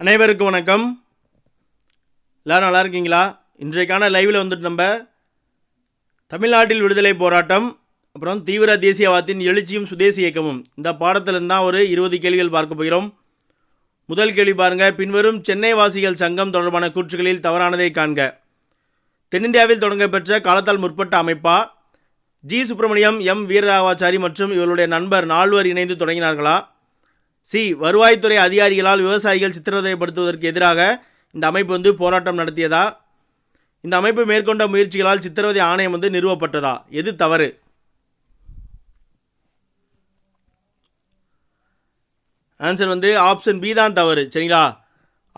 அனைவருக்கும் வணக்கம். எல்லோரும் நல்லா இருக்கீங்களா? இன்றைக்கான லைவில் வந்துட்டு நம்ம தமிழ்நாட்டில் விடுதலை போராட்டம், அப்புறம் தீவிர தேசியவாதத்தின் எழுச்சியும் சுதேசி இயக்கமும், இந்த பாடத்திலிருந்து தான் ஒரு 20 கேள்விகள் பார்க்க போகிறோம். முதல் கேள்வி பாருங்கள். பின்வரும் சென்னை வாசிகள் சங்கம் தொடர்பான கூற்றுகளில் தவறானதை காண்க. தென்னிந்தியாவில் தொடங்கப்பெற்ற காலத்தால் முற்பட்ட அமைப்பா? ஜி சுப்பிரமணியம், எம் வீரராகவாச்சாரி மற்றும் இவருடைய நண்பர் 4 இணைந்து தொடங்கினார்களா? சி. வருவாய்த்துறை அதிகாரிகளால் விவசாயிகள் சித்திரவதைப்படுத்துவதற்கு எதிராக இந்த அமைப்பு போராட்டம் நடத்தியதா? இந்த அமைப்பு மேற்கொண்ட முயற்சிகளால் சித்திரவதை ஆணையம் நிறுவப்பட்டதா? எது தவறு? ஆன்சர் ஆப்ஷன் பி தான் தவறு. சரிங்களா?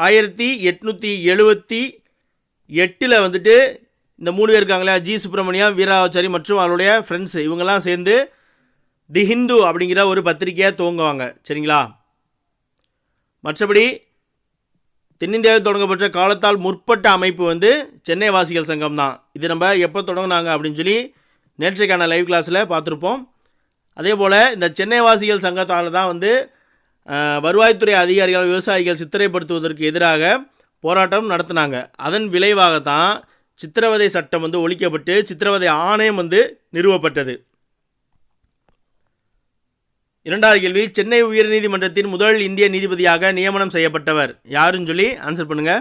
1878 இந்த 3 பேர் இருக்காங்களா, ஜி சுப்பிரமணியம், வீரராகவாச்சாரி மற்றும் அவருடைய ஃப்ரெண்ட்ஸ், இவங்கெல்லாம் சேர்ந்து தி ஹிந்து அப்படிங்கிற ஒரு பத்திரிகையை துவங்குவாங்க. சரிங்களா? மற்றபடி தென்னிந்தியாவில் தொடங்கப்பட்ட காலத்தால் முற்பட்ட அமைப்பு சென்னை வாசிகள் சங்கம் தான். இது நம்ம எப்போ தொடங்கினாங்க அப்படின்னு சொல்லி நேற்றைக்கான லைவ் கிளாஸில் பார்த்துருப்போம். அதே போல் இந்த சென்னை வாசிகள் சங்கத்தால் தான் வருவாய்த்துறை அதிகாரிகள் விவசாயிகள் சித்திரைப்படுத்துவதற்கு எதிராக போராட்டம் நடத்தினாங்க. அதன் விளைவாகத்தான் சித்திரவதை சட்டம் ஒழிக்கப்பட்டு சித்திரவதை ஆணையம் நிறுவப்பட்டது. இரண்டாவது கேள்வி. சென்னை உயர்நீதிமன்றத்தின் முதல் இந்திய நீதிபதியாக நியமனம் செய்யப்பட்டவர் யாருன்னு சொல்லி ஆன்சர் பண்ணுங்க.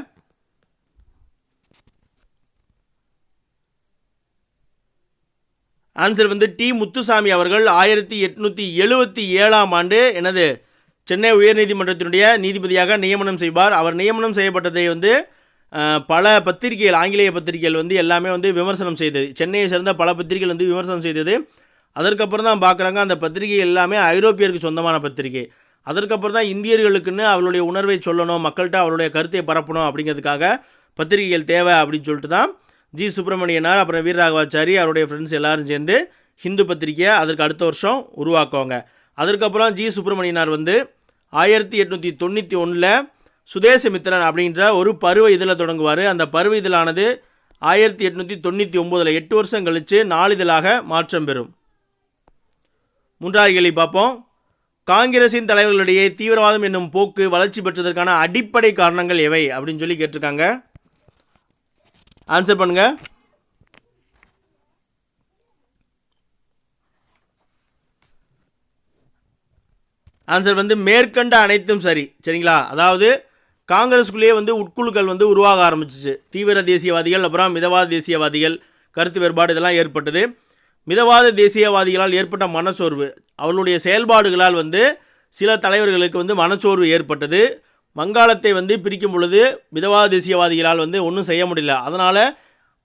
Answer D. முத்துசாமி அவர்கள் 1877ஆம் ஆண்டு சென்னை உயர்நீதிமன்றத்தினுடைய நீதிபதியாக நியமனம் செய்வார். அவர் நியமனம் செய்யப்பட்டதை பல பத்திரிகைகள், ஆங்கிலேய பத்திரிகைகள் எல்லாமே விமர்சனம் செய்தது. சென்னையை சேர்ந்த பல பத்திரிகைகள் விமர்சனம் செய்தது. அதற்கப்புறம் தான் பார்க்குறாங்க அந்த பத்திரிகை எல்லாமே ஐரோப்பியருக்கு சொந்தமான பத்திரிகை. அதற்கப்புறம் தான் இந்தியர்களுக்குன்னு அவருடைய உணர்வை சொல்லணும், மக்கள்கிட்ட அவருடைய கருத்தை பரப்பணும் அப்படிங்கிறதுக்காக பத்திரிகைகள் தேவை அப்படின்னு சொல்லிட்டு தான் ஜி சுப்பிரமணியனார், அப்புறம் வீரராகவாச்சாரி, அவருடைய ஃப்ரெண்ட்ஸ் எல்லாரும் சேர்ந்து ஹிந்து பத்திரிகையை அதற்கு அடுத்த வருஷம் உருவாக்குவாங்க. அதற்கப்புறம் ஜி சுப்பிரமணியனார் 1891 சுதேசமித்திரன் அப்படின்ற ஒரு பருவ இதழை தொடங்குவார். அந்த பருவ இதழானது 1899 8 வருஷம் கழித்து 4 இதழாக மாற்றம் பெறும். மூன்றாவது கேள்வி பார்ப்போம். காங்கிரசின் தலைவர்களிடையே தீவிரவாதம் என்னும் போக்கு வளர்ச்சி பெற்றதற்கான அடிப்படை காரணங்கள் எவை அப்படின்னு சொல்லி கேட்டிருக்காங்க. ஆன்சர் பண்ணுங்க. ஆன்சர் மேற்கண்ட அனைத்தும் சரி. சரிங்களா? அதாவது காங்கிரஸுக்குள்ளேயே உட்குழுக்கள் உருவாக ஆரம்பிச்சிச்சு. தீவிர தேசியவாதிகள், அப்புறம் மிதவாத தேசியவாதிகள், கருத்து வேறுபாடு இதெல்லாம் ஏற்பட்டது. மிதவாத தேசியவாதிகளால் ஏற்பட்ட மனச்சோர்வு, அவர்களுடைய செயல்பாடுகளால் சில தலைவர்களுக்கு மனச்சோர்வு ஏற்பட்டது. வங்காளத்தை பிரிக்கும் பொழுது மிதவாத தேசியவாதிகளால் ஒன்றும் செய்ய முடியல. அதனால்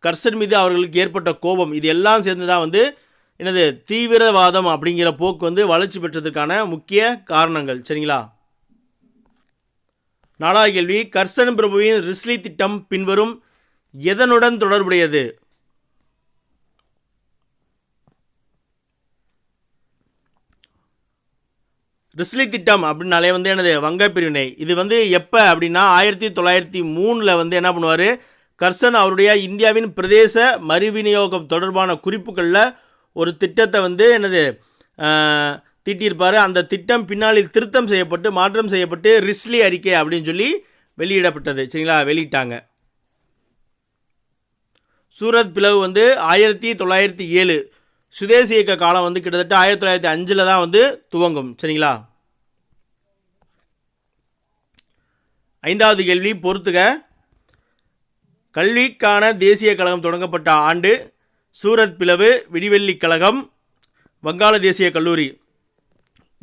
கர்சன் மீது அவர்களுக்கு ஏற்பட்ட கோபம், இது எல்லாம் சேர்ந்து தான் தீவிரவாதம் அப்படிங்கிற போக்கு வளர்ச்சி பெற்றதுக்கான முக்கிய காரணங்கள். சரிங்களா? நாலாவது கேள்வி. கர்சன் பிரபுவின் ரிஸ்லி திட்டம் பின்வரும் எதனுடன் தொடர்புடையது? ரிஸ்லி திட்டம் அப்படின்னாலே என்னது, வங்க பிரிவினை. இது எப்போ அப்படின்னா 1903 என்ன பண்ணுவார், கர்சன் அவருடைய இந்தியாவின் பிரதேச மறுவிநியோகம் தொடர்பான குறிப்புகளில் ஒரு திட்டத்தை என்னது தீட்டியிருப்பார். அந்த திட்டம் பின்னாளில் திருத்தம் செய்யப்பட்டு மாற்றம் செய்யப்பட்டு ரிஸ்லி அறிக்கை அப்படின்னு சொல்லி வெளியிடப்பட்டது. சரிங்களா? வெளியிட்டாங்க. சூரத் பிளவு 1907. சுதேசி இயக்க காலம் கிட்டத்தட்ட 1905 தான் துவங்கும். சரிங்களா? ஐந்தாவது கேள்வி பொறுத்துக. கல்விக்கான தேசிய கழகம் தொடங்கப்பட்ட ஆண்டு? சூரத் பிளவு, விடிவெள்ளி கழகம், வங்காள தேசிய கல்லூரி.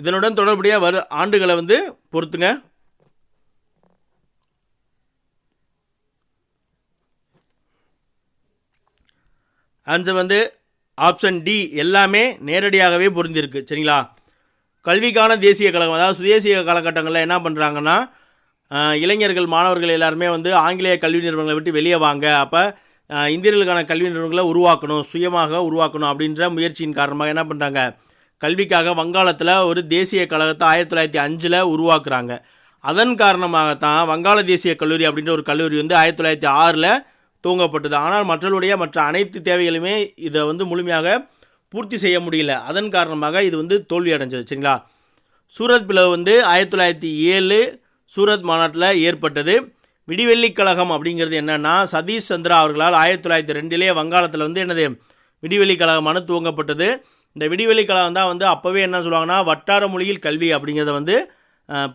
இதனுடன் தொடர்புடைய ஆண்டுகளை பொறுத்துங்க. ஆன்சர் ஆப்ஷன் டி எல்லாமே நேரடியாகவே பொருந்திருக்கு. சரிங்களா? கல்விக்கான தேசிய கழகம், அதாவது சுதேசிய காலகட்டங்களில் என்ன பண்ணுறாங்கன்னா, இளைஞர்கள் மாணவர்கள் எல்லாருமே ஆங்கிலேய கல்வி நிறுவனங்களை விட்டு வெளியே வாங்க, அப்போ இந்தியர்களுக்கான கல்வி நிறுவனங்களை உருவாக்கணும், சுயமாக உருவாக்கணும் அப்படின்ற முயற்சியின் காரணமாக என்ன பண்ணுறாங்க, கல்விக்காக வங்காளத்தில் ஒரு தேசிய கழகத்தை 1905 உருவாக்குறாங்க. அதன் காரணமாகத்தான் வங்காள தேசிய கல்லூரி அப்படின்ற ஒரு கல்லூரி 1906 துவங்கப்பட்டது. ஆனால் மற்ற அனைத்து தேவைகளுமே இதை முழுமையாக பூர்த்தி செய்ய முடியல. அதன் காரணமாக இது தோல்வி அடைஞ்சது. சரிங்களா? சூரத் பிளவு 1907, சூரத் மாநாட்டில் ஏற்பட்டது. விடிவெள்ளி கழகம் அப்படிங்கிறது என்னென்னா, சதீஷ் சந்திரா அவர்களால் 1902 வங்காளத்தில் வந்து என்னது விடிவெள்ளி கழகமான துவங்கப்பட்டது. இந்த விடிவெள்ளி கழகம் தான் வந்து அப்போவே என்ன சொல்லுவாங்கன்னா வட்டார மொழியில் கல்வி அப்படிங்கிறத வந்து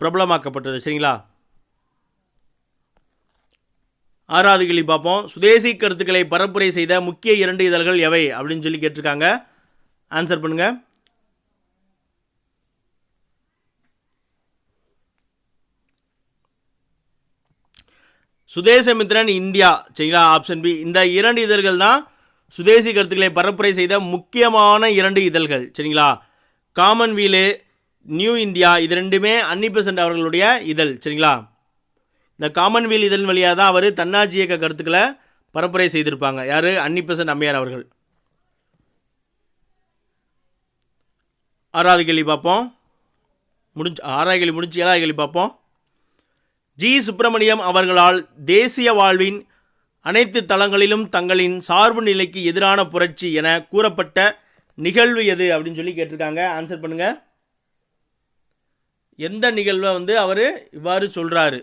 பிரபலமாக்கப்பட்டது. சரிங்களா? 6வது கேள்வி பார்ப்போம். சுதேசி கருத்துக்களை பரப்புரை செய்த முக்கிய 2 இதழ்கள் எவை அப்படின்னு சொல்லி கேட்டிருக்காங்க. ஆன்சர் பண்ணுங்க. சுதேசமித்ரன், இந்தியா. சரிங்களா? Option B. இந்த 2 இதழ்கள் தான் சுதேசி கருத்துக்களை பரப்புரை செய்த முக்கியமான 2 இதழ்கள். சரிங்களா? காமன்வீலு, நியூ இந்தியா, இது ரெண்டுமே அன்னி பெசன்ட் அவர்களுடைய இதழ். சரிங்களா? இந்த காமன்வெல்த் இதழின் வழியாக தான் அவர் தன்னாட்சி இயக்க கருத்துக்களை பரப்புரை செய்திருப்பாங்க. யார்? அன்னி பெசன்ட் அம்மையார் அவர்கள். 6வது கேள்வி பார்ப்போம். 6வது கேள்வி முடிஞ்சு 7வது கேள்வி பார்ப்போம். ஜி. சுப்பிரமணியம் அவர்களால் தேசிய வாழ்வின் அனைத்து தளங்களிலும் தங்களின் சார்பு நிலைக்கு எதிரான புரட்சி என கூறப்பட்ட நிகழ்வு எது அப்படின்னு சொல்லி கேட்டிருக்காங்க. ஆன்சர் பண்ணுங்க. எந்த நிகழ்வை வந்து அவர் இவ்வாறு சொல்றாரு?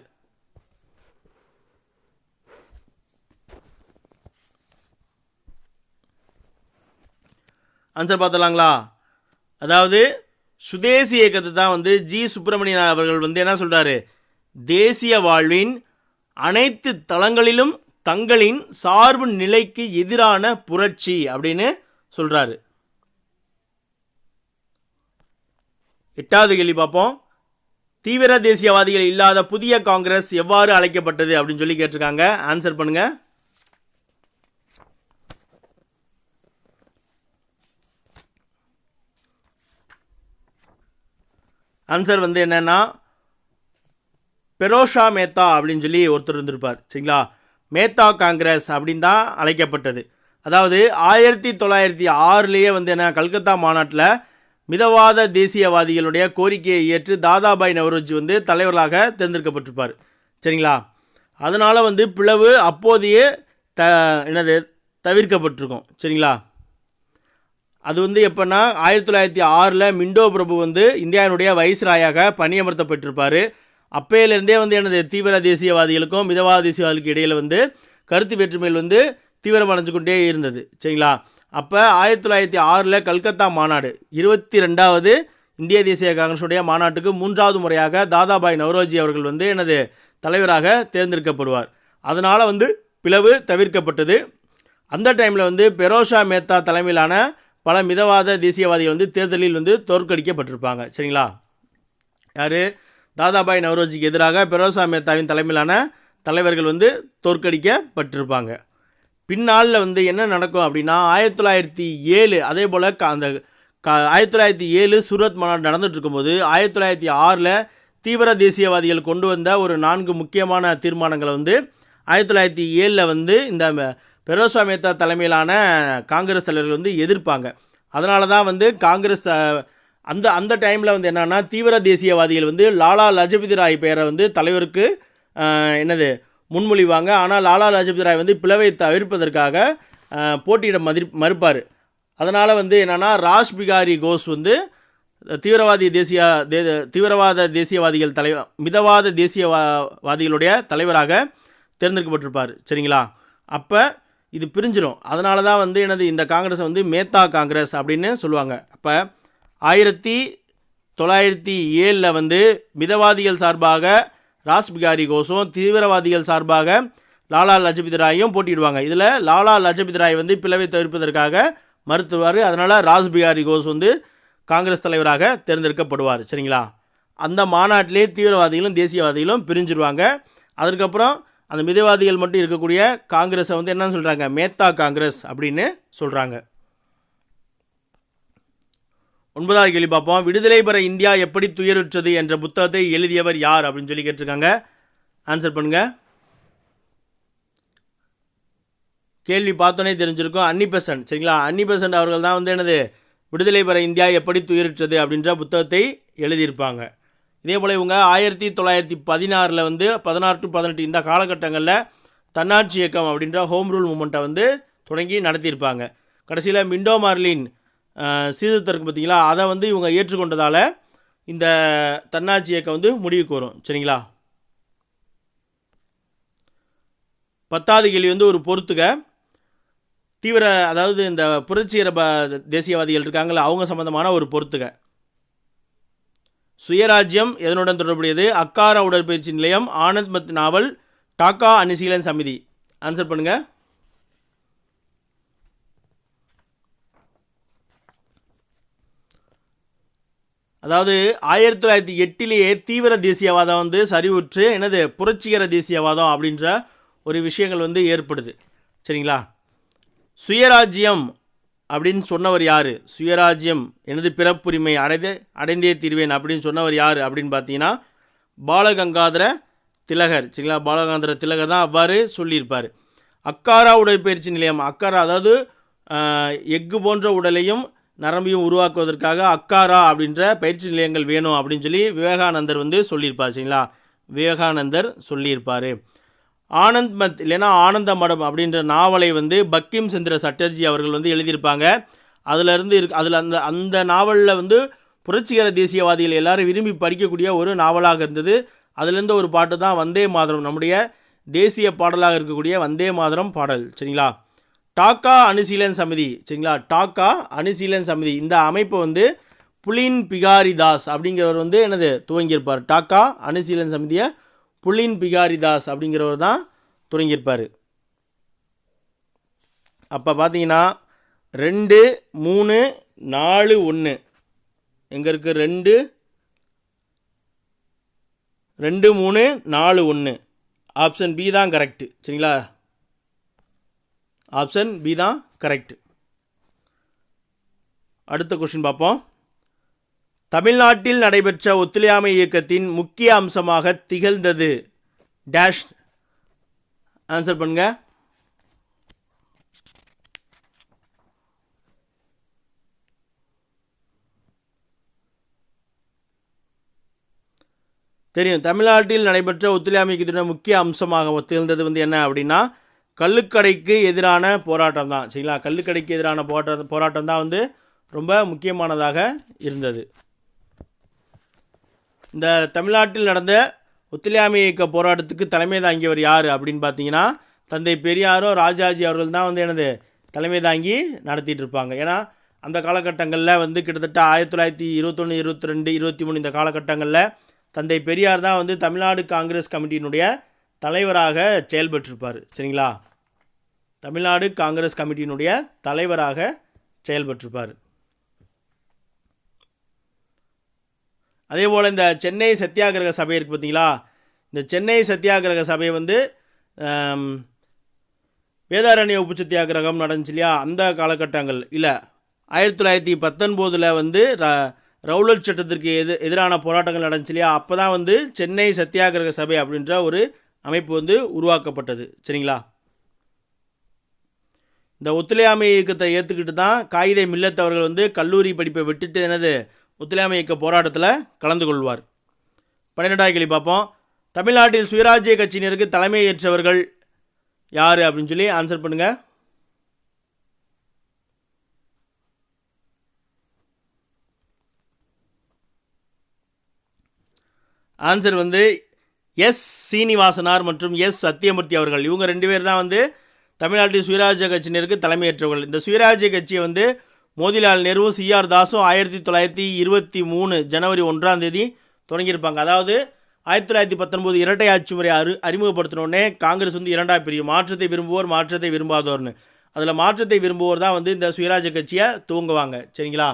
ஆன்சர் பார்த்தலாங்களா? அதாவது சுதேசி இயக்கத்தை தான் வந்து ஜி. சுப்பிரமணியன் அவர்கள் வந்து என்ன சொல்றாரு? தேசிய வாழ்வின் அனைத்து தளங்களிலும் தங்களின் சார்பு நிலைக்கு எதிரான புரட்சி அப்படின்னு சொல்றாரு. 8வது கேள்வி பார்ப்போம். தீவிர தேசியவாதிகள் இல்லாத புதிய காங்கிரஸ் எவ்வாறு அழைக்கப்பட்டது அப்படின்னு சொல்லி கேட்டிருக்காங்க. ஆன்சர் பண்ணுங்க. ஆன்சர் வந்து என்னன்னா பெரோஷா மேத்தா அப்படின்னு சொல்லி ஒருத்தர் இருந்திருப்பார். சரிங்களா? மேத்தா காங்கிரஸ் அப்படின்னு தான் அழைக்கப்பட்டது. அதாவது 1906 வந்து என்ன கல்கத்தா மாநாட்டில் மிதவாத தேசியவாதிகளுடைய கோரிக்கையை ஏற்று தாதாபாய் நவரோஜி வந்து தலைவர்களாக தேர்ந்தெடுக்கப்பட்டிருப்பார். சரிங்களா? அதனால் வந்து பிளவு அப்போதையே தவிர்க்கப்பட்டிருக்கும். சரிங்களா? அது வந்து எப்போன்னா 1906 மிண்டோ பிரபு வந்து இந்தியாவினுடைய வைஸ்ராயாக பணியமர்த்தப்பட்டிருப்பார். அப்பையிலேருந்தே வந்து தீவிர தேசியவாதிகளுக்கும் மிதவாத தேசியவாதிகளுக்கு இடையில் வந்து கருத்து வேற்றுமைகள் வந்து தீவிரமடைஞ்சு கொண்டே இருந்தது. சரிங்களா? அப்போ 1906 கல்கத்தா மாநாடு 22வது இந்திய தேசிய காங்கிரஸுடைய மாநாட்டுக்கு 3வது முறையாக தாதாபாய் நவரோஜி அவர்கள் வந்து தலைவராக தேர்ந்தெடுக்கப்படுவார். அதனால் வந்து பிளவு தவிர்க்கப்பட்டது. அந்த டைமில் வந்து பெரோஷா மேத்தா தலைமையிலான பல மிதவாத தேசியவாதிகள் வந்து தேர்தலில் வந்து தோற்கடிக்கப்பட்டிருப்பாங்க. சரிங்களா? யார்? தாதாபாய் நவரோஜிக்கு எதிராக பெரோஷா மேத்தாவின் தலைமையிலான தலைவர்கள் வந்து தோற்கடிக்கப்பட்டிருப்பாங்க. பின்னாளில் வந்து என்ன நடக்கும் அப்படின்னா 1907 அதே போல் அந்த 1907 சூரத் மாநாடு நடந்துட்டு இருக்கும்போது 1906 தீவிர தேசியவாதிகள் கொண்டு வந்த ஒரு 4 முக்கியமான தீர்மானங்களை வந்து 1907 வந்து இந்த பெரோஷா மேத்தா தலைமையிலான காங்கிரஸ் தலைவர்கள் வந்து எதிர்ப்பாங்க. அதனால தான் வந்து காங்கிரஸ் அந்த டைமில் வந்து என்னென்னா தீவிர தேசியவாதிகள் வந்து லாலா லஜபதி ராய் பெயரை வந்து தலைவருக்கு முன்மொழிவாங்க. ஆனால் லாலா லஜபதி ராய் வந்து பிளவை தவிர்ப்பதற்காக போட்டியிட மறுப்பார். அதனால் வந்து என்னென்னா ராஷ் பிகாரி கோஷ் வந்து தீவிரவாத தேசியவாதிகள் மிதவாத தேசியவாதிகளுடைய தலைவராக தேர்ந்தெடுக்கப்பட்டிருப்பார். சரிங்களா? அப்போ இது பிரிஞ்சிடும். அதனால தான் வந்து இந்த காங்கிரஸை வந்து மேத்தா காங்கிரஸ் அப்படின்னு சொல்லுவாங்க. அப்போ 1907 வந்து மிதவாதிகள் சார்பாக ராஷ் பிகாரி கோஷும் தீவிரவாதிகள் சார்பாக லாலா லஜபதி ராயும் போட்டியிடுவாங்க. இதில் லாலா லஜபதி ராய் வந்து பிளவை தவிர்ப்பதற்காக மறுத்துவார். அதனால் ராஷ் பிகாரி கோஷ் வந்து காங்கிரஸ் தலைவராக தேர்ந்தெடுக்கப்படுவார். சரிங்களா? அந்த மாநாட்டிலே தீவிரவாதிகளும் தேசியவாதிகளும் பிரிஞ்சிருவாங்க. அதுக்கப்புறம் அந்த மிதவாதிகள் மட்டும் இருக்கக்கூடிய காங்கிரஸை வந்து என்னன்னு சொல்கிறாங்க? மேத்தா காங்கிரஸ் அப்படின்னு சொல்கிறாங்க. 9வது கேள்வி பார்ப்போம். விடுதலை பெற இந்தியா எப்படி துயருற்றது என்ற புத்தகத்தை எழுதியவர் யார் அப்படின்னு சொல்லி கேட்டிருக்காங்க. ஆன்சர் பண்ணுங்க. கேள்வி பார்த்தோன்னே தெரிஞ்சிருக்கும். அன்னி பெசன்ட். சரிங்களா? அன்னி பெசன்ட் அவர்கள் தான் வந்து விடுதலை பெற இந்தியா எப்படி துயருற்றது அப்படின்ற புத்தகத்தை எழுதியிருப்பாங்க. இதே போல் இவங்க 1916 வந்து 16 to 18 இந்த காலகட்டங்களில் தன்னாட்சி இயக்கம் அப்படின்ற ஹோம் ரூல் மூமெண்ட்டை வந்து தொடங்கி நடத்தியிருப்பாங்க. கடைசியில் மிண்டோ மார்லின் சீர்திருத்தம் பார்த்தீங்களா, அதை வந்து இவங்க ஏற்றுக்கொண்டதால் இந்த தன்னாட்சி இயக்கம் வந்து முடிவுக்கு வரும். சரிங்களா? 10வது கேள்வி வந்து ஒரு பொறுத்துக. தீவிர அதாவது இந்த புரட்சிகர தேசியவாதிகள் இருக்காங்கள அவங்க சம்பந்தமான ஒரு பொறுத்துக. சுயராஜ்யம் எதனுடன் தொடர்புடையது? அக்காரா உடற்பயிற்சி நிலையம், ஆனந்த் மத் நாவல், டாக்கா அனுசீலன் சமிதி. ஆன்சர் பண்ணுங்க. அதாவது 1908 தீவிர தேசியவாதம் வந்து சரிவுற்று என்னது புரட்சிகர தேசியவாதம் அப்படின்ற ஒரு விஷயங்கள் வந்து ஏற்படுது. சரிங்களா? சுயராஜ்யம் அப்படின்னு சொன்னவர் யார்? சுயராஜ்யம் எனது பிறப்புரிமை அடைந்தே தீர்வேன் அப்படின்னு சொன்னவர் யார் அப்படின்னு பார்த்தீங்கன்னா பாலகங்காதர திலகர். சரிங்களா? பாலகங்காதர திலகர் தான் அவ்வாறு சொல்லியிருப்பார். அக்காரா உடற்பயிற்சி நிலையம், அக்காரா அதாவது எஃகு போன்ற உடலையும் நரம்பையும் உருவாக்குவதற்காக அக்காரா அப்படின்ற பயிற்சி நிலையங்கள் வேணும் அப்படின்னு சொல்லி விவேகானந்தர் வந்து சொல்லியிருப்பார். சரிங்களா? விவேகானந்தர் சொல்லியிருப்பார். ஆனந்த் மத் இல்லைன்னா ஆனந்த மடம் அப்படின்ற நாவலை வந்து பக்கிம் சந்திர சட்டர்ஜி அவர்கள் வந்து எழுதியிருப்பாங்க. அதில் அந்த நாவலில் வந்து புரட்சிகர தேசியவாதிகள் எல்லாரும் விரும்பி படிக்கக்கூடிய ஒரு நாவலாக இருந்தது. அதுலேருந்து ஒரு பாட்டு தான் வந்தே மாதரம், நம்முடைய தேசிய பாடலாக இருக்கக்கூடிய வந்தே மாதரம் பாடல். சரிங்களா? டாக்கா அனுசீலன் சமிதி. சரிங்களா? டாக்கா அனுசீலன் சமிதி இந்த அமைப்பை வந்து புலின் பிகாரி தாஸ் அப்படிங்கிறவர் வந்து என்னது துவங்கியிருப்பார். டாக்கா அனுசீலன் சமிதியை புலின் பிகாரி தாஸ் அப்படிங்கிறவர் தான் தொடங்கியிருப்பார். அப்போ பார்த்தீங்கன்னா 2, 3, 4, 1 எங்கே இருக்குது? 2, 3, 4, 1 ஆப்ஷன் பி தான் கரெக்டு. சரிங்களா? ஆப்ஷன் பி தான் கரெக்ட். அடுத்த கொஸ்டின் பார்ப்போம். தமிழ்நாட்டில் நடைபெற்ற ஒத்துழையாமை இயக்கத்தின் முக்கிய அம்சமாக திகழ்ந்தது டேஷ். ஆன்சர் பண்ணுங்க. தெரியும். தமிழ்நாட்டில் நடைபெற்ற ஒத்துழையாமை இயக்கத்தின் முக்கிய அம்சமாக திகழ்ந்தது வந்து என்ன அப்படின்னா கள்ளுக்கடைக்கு எதிரான போராட்டம் தான். சரிங்களா? கள்ளுக்கடைக்கு எதிரான போராட்டம் தான் வந்து ரொம்ப முக்கியமானதாக இருந்தது. இந்த தமிழ்நாட்டில் நடந்த ஒத்துழையாமை இயக்க போராட்டத்துக்கு தலைமை தாங்கியவர் யார் அப்படின்னு பார்த்தீங்கன்னா தந்தை பெரியாரும் ராஜாஜி அவர்கள் தான் வந்து எனது தலைமை தாங்கி நடத்திட்டு இருப்பாங்க. ஏன்னா அந்த காலகட்டங்களில் வந்து கிட்டத்தட்ட 1921, 22, 23 இந்த காலகட்டங்களில் தந்தை பெரியார் தான் வந்து தமிழ்நாடு காங்கிரஸ் கமிட்டியினுடைய தலைவராக செயல்பட்டிருப்பார். சரிங்களா? தமிழ்நாடு காங்கிரஸ் கமிட்டியினுடைய தலைவராக செயல்பட்டிருப்பார். அதே போல் இந்த சென்னை சத்தியாகிரக சபை இருக்குது பார்த்தீங்களா? இந்த சென்னை சத்தியாகிரக சபை வந்து வேதாரண்ய உப்பு சத்தியாகிரகம் நடந்துச்சு இல்லையா? அந்த காலகட்டங்கள் இல்லை 1919 வந்து ரவுலட் சட்டத்திற்கு எதிரான போராட்டங்கள் நடந்துச்சு இல்லையா? அப்போ தான் வந்து சென்னை சத்தியாகிரக சபை அப்படின்ற ஒரு அமைப்பு வந்து உருவாக்கப்பட்டது. சரிங்களா? இந்த ஒத்துழையாமை இயக்கத்தை ஏற்றுக்கிட்டு தான் காயிதே மில்லத் அவர்கள் வந்து கல்லூரி படிப்பை விட்டுட்டு என்னது ஒத்துழையாமை இயக்க போராட்டத்தில் கலந்து கொள்வார். 12வது கேள்வி பார்ப்போம். தமிழ்நாட்டில் சுயராஜ்ய கட்சியினருக்கு தலைமை ஏற்றவர்கள் யார் அப்படின்னு சொல்லி ஆன்சர் பண்ணுங்க. ஆன்சர் வந்து எஸ் சீனிவாசனார் மற்றும் எஸ் சத்தியமூர்த்தி அவர்கள். இவங்க 2 பேர் தான் வந்து தமிழ்நாட்டில் சுயராஜ்ய கட்சியினருக்கு தலைமையேற்றவர்கள். இந்த சுயராஜ்ய கட்சியை வந்து மோதிலால் நேரு, சிஆர் தாஸும் 1923 ஜனவரி 1ஆம் தேதி தொடங்கியிருப்பாங்க. அதாவது 1919 இரட்டை ஆட்சி முறை அறிமுகப்படுத்தினோடனே காங்கிரஸ் வந்து 2ஆக பிரியும். மாற்றத்தை விரும்புவோர், மாற்றத்தை விரும்பாதோர்னு. அதில் மாற்றத்தை விரும்புவோர் தான் வந்து இந்த சுயராஜ்ய கட்சியை துவங்குவாங்க. சரிங்களா?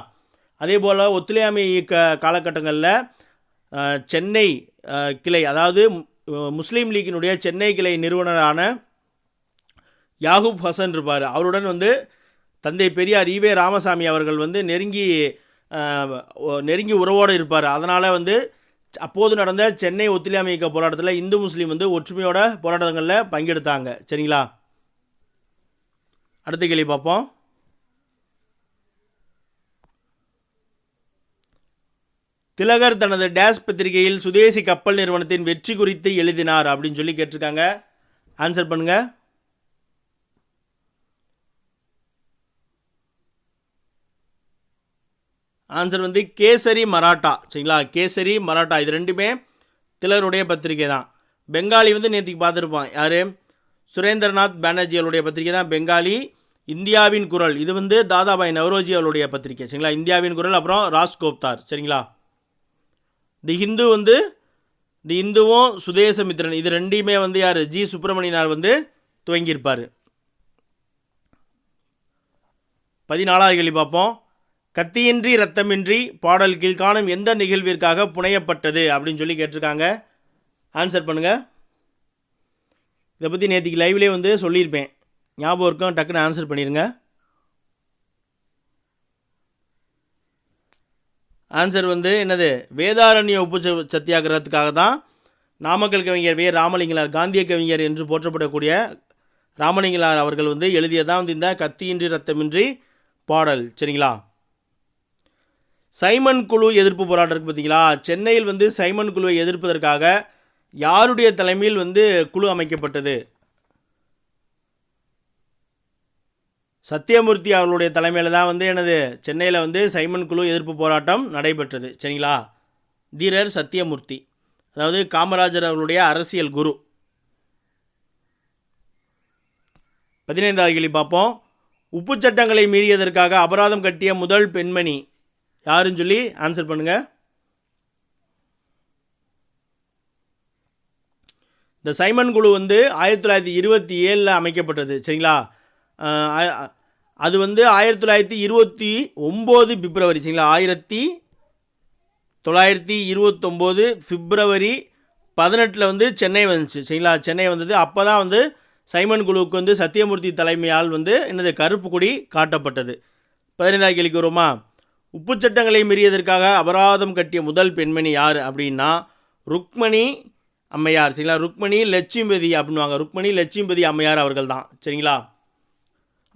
அதே போல் ஒத்துழையாமை இயக்க காலகட்டங்களில் சென்னை கிளை, அதாவது முஸ்லீம் லீக்கினுடைய சென்னை கிளை நிறுவனரான யாகூப் ஹசன் இருப்பார். அவருடன் வந்து தந்தை பெரியார் ஈவே ராமசாமி அவர்கள் வந்து நெருங்கி உறவோடு இருப்பார். அதனால் வந்து அப்போது நடந்த சென்னை ஒத்துழையாமை இயக்க போராட்டத்தில் இந்து முஸ்லீம் வந்து ஒற்றுமையோட போராட்டங்களில் பங்கெடுத்தாங்க. சரிங்களா? அடுத்த கேள்வி பார்ப்போம். திலகர் தனது டேஷ் பத்திரிகையில் சுதேசி கப்பல் நிறுவனத்தின் வெற்றி குறித்து எழுதினார் அப்படின்னு சொல்லி கேட்டிருக்காங்க. ஆன்சர் பண்ணுங்க. ஆன்சர் வந்து கேசரி மராட்டா. சரிங்களா? கேசரி மராட்டா இது ரெண்டுமே திலகருடைய பத்திரிகை தான். பெங்காலி வந்து நேற்றுக்கு பார்த்துருப்பான். யார்? சுரேந்திரநாத் பானர்ஜி அவருடைய பத்திரிகை தான் பெங்காலி. இந்தியாவின் குரல் இது வந்து தாதாபாய் நவ்ரோஜி அவருடைய பத்திரிகை, சரிங்களா. இந்தியாவின் குரல் அப்புறம் ராஜ்கோப்தார், சரிங்களா. தி ஹிந்து வந்து தி இந்துவும் சுதேசமித்ரன் இது ரெண்டையுமே வந்து யார் ஜி சுப்பிரமணியனார் வந்து துவங்கியிருப்பார். 14வது கேள்வி பார்ப்போம். கத்தியின்றி ரத்தமின்றி பாடல் கீழ்காணும் எந்த நிகழ்விற்காக புனையப்பட்டது அப்படின்னு சொல்லி கேட்டிருக்காங்க. ஆன்சர் பண்ணுங்கள். இதை பற்றி நேற்றுக்கு லைவ்லேயே வந்து சொல்லியிருப்பேன், ஞாபகம் இருக்கும், டக்குன்னு ஆன்சர் பண்ணிடுங்க. ஆன்சர் வந்து என்னது, வேதாரண்ய உப்பு சத்தியாகிரகத்துக்காக தான் நாமக்கல் கவிஞர் வே ராமலிங்கனார், காந்திய கவிஞர் என்று போற்றப்படக்கூடிய ராமலிங்கனார் அவர்கள் வந்து எழுதியதான் வந்து இந்த கத்தியின்றி ரத்தமின்றி பாடல், சரிங்களா. சைமன் குழு எதிர்ப்பு போராட்டம் இருக்குது பார்த்தீங்களா. சென்னையில் வந்து சைமன் குழுவை எதிர்ப்பதற்காக யாருடைய தலைமையில் வந்து குழு அமைக்கப்பட்டது? சத்தியமூர்த்தி அவர்களுடைய தலைமையில் தான் வந்து என்னது சென்னையில் வந்து சைமன் குழு எதிர்ப்பு போராட்டம் நடைபெற்றது, சரிங்களா. தீரர் சத்தியமூர்த்தி, அதாவது காமராஜர் அவர்களுடைய அரசியல் குரு. 15வது கேள்வி பார்ப்போம். உப்பு சட்டங்களை மீறியதற்காக அபராதம் கட்டிய முதல் பெண்மணி யாருன்னு சொல்லி ஆன்சர் பண்ணுங்கள். இந்த சைமன் குழு வந்து 1927 அமைக்கப்பட்டது, சரிங்களா. அது வந்து 1929 பிப்ரவரி, சரிங்களா. 1929 பிப்ரவரி 18 வந்து சென்னை வந்துச்சு, சரிங்களா. சென்னை வந்தது. அப்போ தான் வந்து சைமன் குழுவுக்கு வந்து சத்தியமூர்த்தி தலைமையால் வந்து என்னது கருப்பு கொடி காட்டப்பட்டது. 15வது கேள்விக்கு வருமா. உப்பு சட்டங்களை மீறியதற்காக அபராதம் கட்டிய முதல் பெண்மணி யார் அப்படின்னா ருக்மணி அம்மையார், சரிங்களா. ருக்மணி லட்சுமிபதி அப்படின்வாங்க, ருக்மணி லட்சுமிபதி அம்மையார் அவர்கள் தான், சரிங்களா.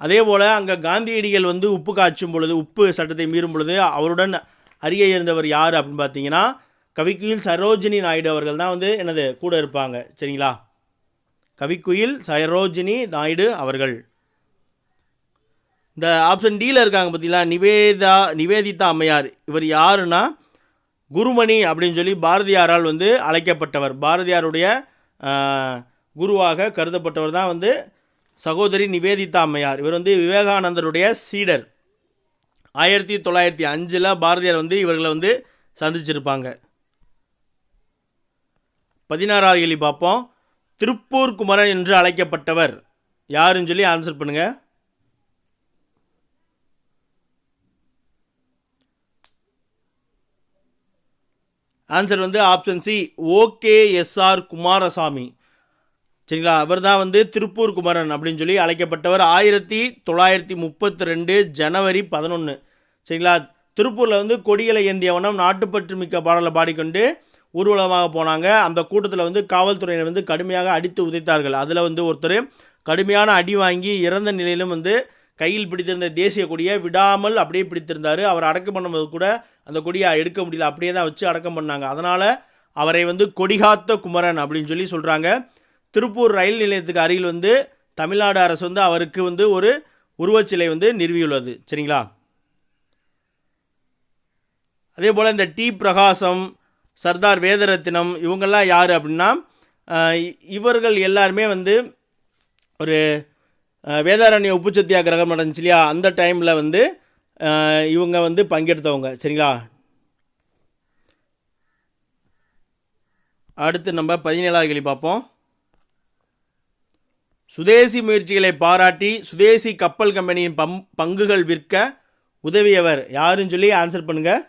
அதே போல் அங்கே காந்தியடிகள் வந்து உப்பு காய்ச்சும் பொழுது, உப்பு சட்டத்தை மீறும் பொழுது அவருடன் அருகே இருந்தவர் யார் அப்படின்னு பார்த்தீங்கன்னா கவிக்குயில் சரோஜினி நாயுடு அவர்கள் தான் வந்து என்னது கூட இருப்பாங்க, சரிங்களா. கவிக்குயில் சரோஜினி நாயுடு அவர்கள். இந்த ஆப்ஷன் டியில் இருக்காங்க பார்த்தீங்களா, நிவேதிதா அம்மையார். இவர் யாருன்னா குருமணி அப்படின்னு சொல்லி பாரதியாரால் வந்து அழைக்கப்பட்டவர், பாரதியாருடைய குருவாக கருதப்பட்டவர் தான் வந்து சகோதரி நிவேதிதா அம்மையார். இவர் வந்து விவேகானந்தருடைய சீடர். 1905 பாரதியார் வந்து இவர்களை வந்து சந்திச்சிருப்பாங்க. 16வது கேள்வி பார்ப்போம். திருப்பூர் குமரன் என்று அழைக்கப்பட்டவர் யாருன்னு சொல்லி ஆன்சர் பண்ணுங்கள். ஆன்சர் வந்து ஆப்ஷன் சி, OKSR குமாரசாமி, சரிங்களா. அவர் தான் வந்து திருப்பூர் குமரன் அப்படின்னு சொல்லி அழைக்கப்பட்டவர். 1932 ஜனவரி 11, சரிங்களா. திருப்பூரில் வந்து கொடிகளை ஏந்தியவனம் நாட்டுப்பற்று மிக்க பாடலை பாடிக்கொண்டு ஊர்வலமாக போனாங்க. அந்த கூட்டத்தில் வந்து காவல்துறையினர் வந்து கடுமையாக அடித்து உதைத்தார்கள். அதில் வந்து ஒருத்தர் கடுமையான அடி வாங்கி இறந்த நிலையிலும் வந்து கையில் பிடித்திருந்த தேசிய கொடியை விடாமல் அப்படியே பிடித்திருந்தார். அவர் அடக்கம் பண்ணும்போது கூட அந்த கொடியை எடுக்க முடியல, அப்படியே தான் வச்சு அடக்கம் பண்ணாங்க. அதனால் அவரை வந்து கொடிகாத்த குமரன் அப்படின்னு சொல்லி சொல்கிறாங்க. திருப்பூர் ரயில் நிலையத்துக்கு அருகில் வந்து தமிழ்நாடு அரசு வந்து அவருக்கு வந்து ஒரு உருவச்சிலை வந்து நிறுவியுள்ளது, சரிங்களா. அதே போல் இந்த டி பிரகாசம், சர்தார் வேதரத்தினம் இவங்கெல்லாம் யார் அப்படின்னா இவர்கள் எல்லாருமே வந்து ஒரு வேதாரண்ய உப்பு சத்தியாகிரகம் நடந்துச்சு இல்லையா, அந்த டைமில் வந்து இவங்க வந்து பங்கெடுத்தவங்க, சரிங்களா. அடுத்து நம்ம 17வது கேள்வி பார்ப்போம். சுதேசி முயற்சிகளை பாராட்டி சுதேசி கப்பல் கம்பெனியின் பங்குகள் விற்க உதவியவர் யாருன்னு சொல்லி ஆன்சர் பண்ணுங்கள்.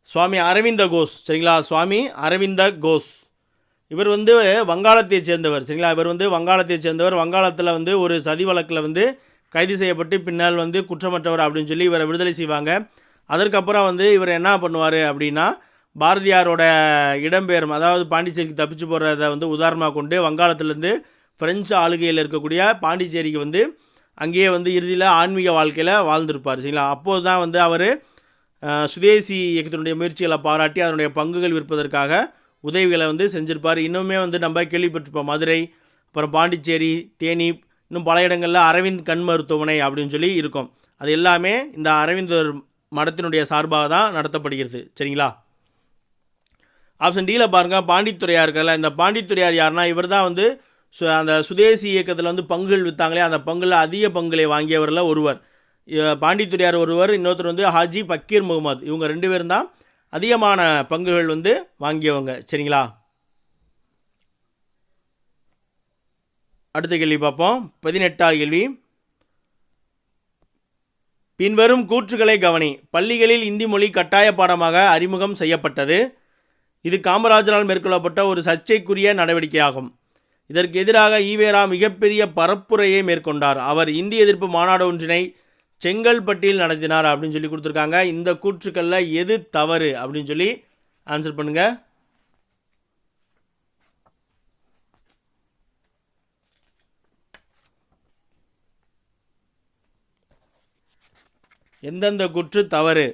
சுவாமி அரவிந்த கோஷ், சரிங்களா. சுவாமி அரவிந்த கோஷ் இவர் வந்து வங்காளத்தை சேர்ந்தவர், சரிங்களா. இவர் வந்து வங்காளத்தை சேர்ந்தவர். வங்காளத்தில் வந்து ஒரு சதி வழக்கில் வந்து கைது செய்யப்பட்டு பின்னால் வந்து குற்றமற்றவர் அப்படின்னு சொல்லி இவரை விடுதலை செய்வாங்க. அதற்கப்புறம் வந்து இவர் என்ன பண்ணுவார் அப்படின்னா பாரதியாரோட இடம்பெயரும், அதாவது பாண்டிச்சேரிக்கு தப்பிச்சு போகிறத வந்து உதாரணமாக கொண்டு வங்காளத்திலேருந்து ஃப்ரெஞ்சு ஆளுகையில் இருக்கக்கூடிய பாண்டிச்சேரிக்கு வந்து அங்கேயே வந்து இறுதியில் ஆன்மீக வாழ்க்கையில் வாழ்ந்திருப்பார், சரிங்களா. அப்போது தான் வந்து அவர் சுதேசி இயக்கத்தினுடைய முயற்சிகளை பாராட்டி அதனுடைய பங்குகள் விற்பதற்காக உதவிகளை வந்து செஞ்சுருப்பார். இன்னுமே வந்து நம்ம கேள்விப்பட்டிருப்போம், மதுரை, அப்புறம் பாண்டிச்சேரி, தேனி, இன்னும் பல இடங்களில் அரவிந்த் கண் மருத்துவமனை அப்படின்னு சொல்லி இருக்கும். அது எல்லாமே இந்த அரவிந்தர் மடத்தினுடைய சார்பாக தான் நடத்தப்படுகிறது. சரிங்களா? ஆப்ஷன் டியில் பாருங்கள், பாண்டித்துறையார் இருக்கல. இந்த பாண்டித்துறையார் யாருன்னா, இவர் தான் வந்து அந்த சுதேசி இயக்கத்தில் வந்து பங்குகள் விற்றாங்களே, அந்த பங்குல அதிக பங்குகளை வாங்கியவரில் ஒருவர். பாண்டித்துறையார் ஒருவர், இன்னொருத்தர் வந்து ஹாஜி பக்கீர் முகமது. இவங்க 2 பேரும் தான் அதிகமான பங்குகள் வந்து வாங்கியவங்க. சரிங்களா? அடுத்த கேள்வி பார்ப்போம். 18வது கேள்வி. பின்வரும் கூற்றுகளை கவனி. பள்ளிகளில் இந்தி மொழி கட்டாய பாடமாக அறிமுகம் செய்யப்பட்டது. இது காமராஜரால் மேற்கொள்ளப்பட்ட ஒரு சர்ச்சைக்குரிய நடவடிக்கையாகும். இதற்கு எதிராக ஈவேரா மிகப்பெரிய பரப்புரையை மேற்கொண்டார். அவர் இந்தி எதிர்ப்பு மாநாடு ஒன்றினை செங்கல்பட்டில் நடத்தினார் அப்படின்னு சொல்லி கொடுத்துருக்காங்க. இந்த கூற்றுக்களில் எது தவறு அப்படின்னு சொல்லி ஆன்சர் பண்ணுங்க. எந்தெந்த கூற்று தவறு?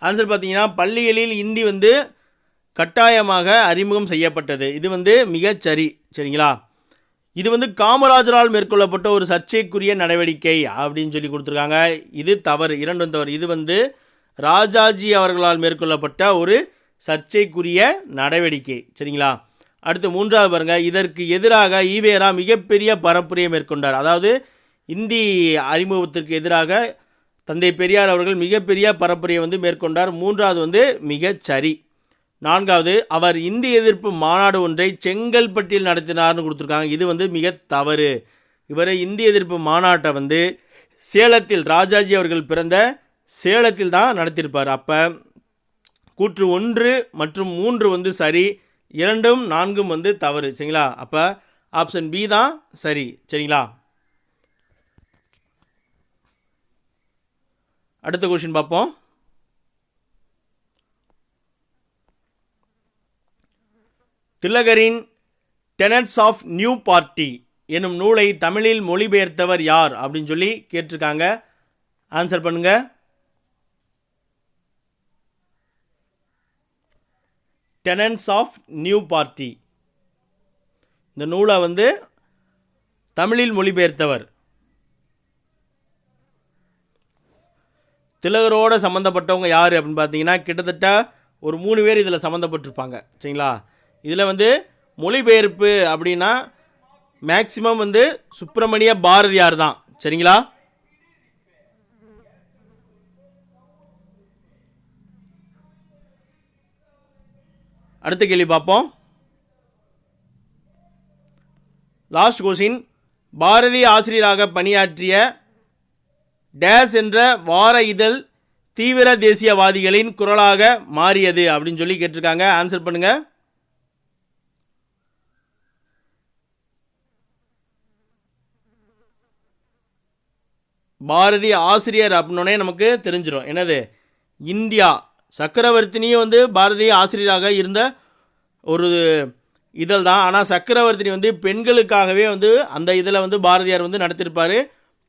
ஆன்சர் பார்த்தீங்கன்னா, பள்ளிகளில் இந்தி வந்து கட்டாயமாக அறிமுகம் செய்யப்பட்டது. இது வந்து மிகச்சரி. சரிங்களா? இது வந்து காமராஜரால் மேற்கொள்ளப்பட்ட ஒரு சர்ச்சைக்குரிய நடவடிக்கை அப்படின்னு சொல்லி கொடுத்துருக்காங்க. இது தவறு, இரண்டும் தவறு. இது வந்து ராஜாஜி அவர்களால் மேற்கொள்ளப்பட்ட ஒரு சர்ச்சைக்குரிய நடவடிக்கை. சரிங்களா? அடுத்து 3வது பாருங்கள். இதற்கு எதிராக ஈவேரா மிகப்பெரிய பரப்புரையை மேற்கொண்டார். அதாவது இந்தி அறிமுகத்திற்கு எதிராக தந்தை பெரியார் அவர்கள் மிகப்பெரிய பரப்புரையை வந்து மேற்கொண்டார். 3வது வந்து மிகச்சரி. 4வது, அவர் இந்தி எதிர்ப்பு மாநாடு ஒன்றை செங்கல்பட்டில் நடத்தினார்னு கொடுத்துருக்காங்க. இது வந்து மிக தவறு. இவர் இந்தி எதிர்ப்பு மாநாட்டை வந்து சேலத்தில், ராஜாஜி அவர்கள் பிறந்த சேலத்தில் தான் நடத்தியிருப்பார். அப்போ கூற்று 1 மற்றும் 3 வந்து சரி, 2ம் 4ம் வந்து தவறு. சரிங்களா? அப்போ ஆப்ஷன் பி தான் சரி. சரிங்களா? அடுத்த கொஸ்டின் பார்ப்போம். திலகரின் டெனட்ஸ் ஆஃப் நியூ பார்ட்டி என்னும் நூலை தமிழில் மொழிபெயர்த்தவர் யார் அப்படின்னு சொல்லி கேட்டிருக்காங்க. ஆன்சர் பண்ணுங்க. டெனட்ஸ் ஆஃப் நியூ பார்ட்டி, இந்த நூலை வந்து தமிழில் மொழிபெயர்த்தவர். திலகரோடு சம்மந்தப்பட்டவங்க யார் அப்படின்னு பார்த்தீங்கன்னா, கிட்டத்தட்ட ஒரு 3 பேர் இதில் சம்மந்தப்பட்டிருப்பாங்க. சரிங்களா? இதில் வந்து மொழிபெயர்ப்பு அப்படின்னா மேக்சிமம் வந்து சுப்பிரமணிய பாரதியார் தான். சரிங்களா? அடுத்த கேள்வி பார்ப்போம். Last question. பாரதி ஆசிரியராக பணியாற்றிய டேஸ் என்ற வார இதழ் தீவிர தேசியவாதிகளின் குரலாக மாறியது அப்படின்னு சொல்லி கேட்டிருக்காங்க. ஆன்சர் பண்ணுங்க. பாரதி ஆசிரியர் அப்படின்னே நமக்கு தெரிஞ்சிடும். என்னது? இந்தியா. சக்கரவர்த்தினியும் வந்து பாரதி ஆசிரியராக இருந்த ஒரு இதழ் தான். ஆனால் சக்கரவர்த்தினி வந்து பெண்களுக்காகவே வந்து அந்த இதில் வந்து பாரதியார் வந்து நடத்தியிருப்பார்.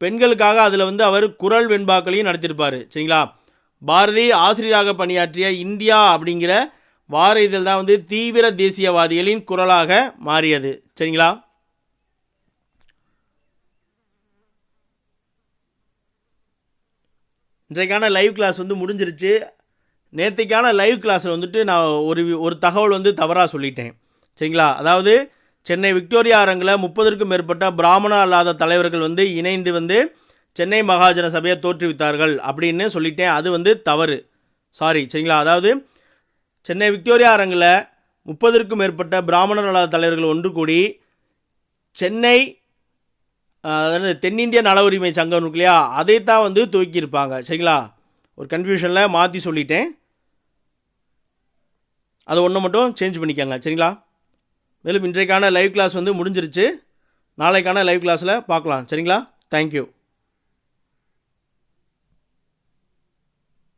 பெண்களுக்காக அதில் வந்து அவர் குரல் வெண்பாக்களையும் நடத்தியிருப்பார். சரிங்களா? பாரதி ஆசிரியராக பணியாற்றிய இந்தியா அப்படிங்கிற வார இதழ் தான் வந்து தீவிர தேசியவாதிகளின் குரலாக மாறியது. சரிங்களா? இன்றைக்கான லைவ் கிளாஸ் வந்து முடிஞ்சிருச்சு. நேற்றைக்கான லைவ் கிளாஸில் வந்துட்டு நான் ஒரு தகவல் வந்து தவறாக சொல்லிட்டேன். சரிங்களா? அதாவது சென்னை விக்டோரியா அரங்கில் 30க்கும் மேற்பட்ட பிராமண அல்லாத தலைவர்கள் வந்து இணைந்து வந்து சென்னை மகாஜன சபையை தோற்றுவித்தார்கள் அப்படின்னு சொல்லிட்டேன். அது வந்து தவறு. சாரி. சரிங்களா? அதாவது சென்னை விக்டோரியா அரங்கில் 30க்கும் மேற்பட்ட பிராமணர் அல்லாத தலைவர்கள் ஒன்று கூடி சென்னை, அதாவது தென்னிந்திய நல உரிமை சங்கம் இருக்கு இல்லையா, அதைத்தான் வந்து துவக்கியிருப்பாங்க. சரிங்களா? ஒரு கன்ஃபியூஷனில் மாற்றி சொல்லிட்டேன். அதை ஒன்று மட்டும் சேஞ்ச் பண்ணிக்கோங்க. சரிங்களா? மேலும் இன்றைக்கான லைவ் கிளாஸ் வந்து முடிஞ்சிருச்சு. நாளைக்கான லைவ் கிளாஸில் பார்க்கலாம். சரிங்களா? தேங்க்யூ.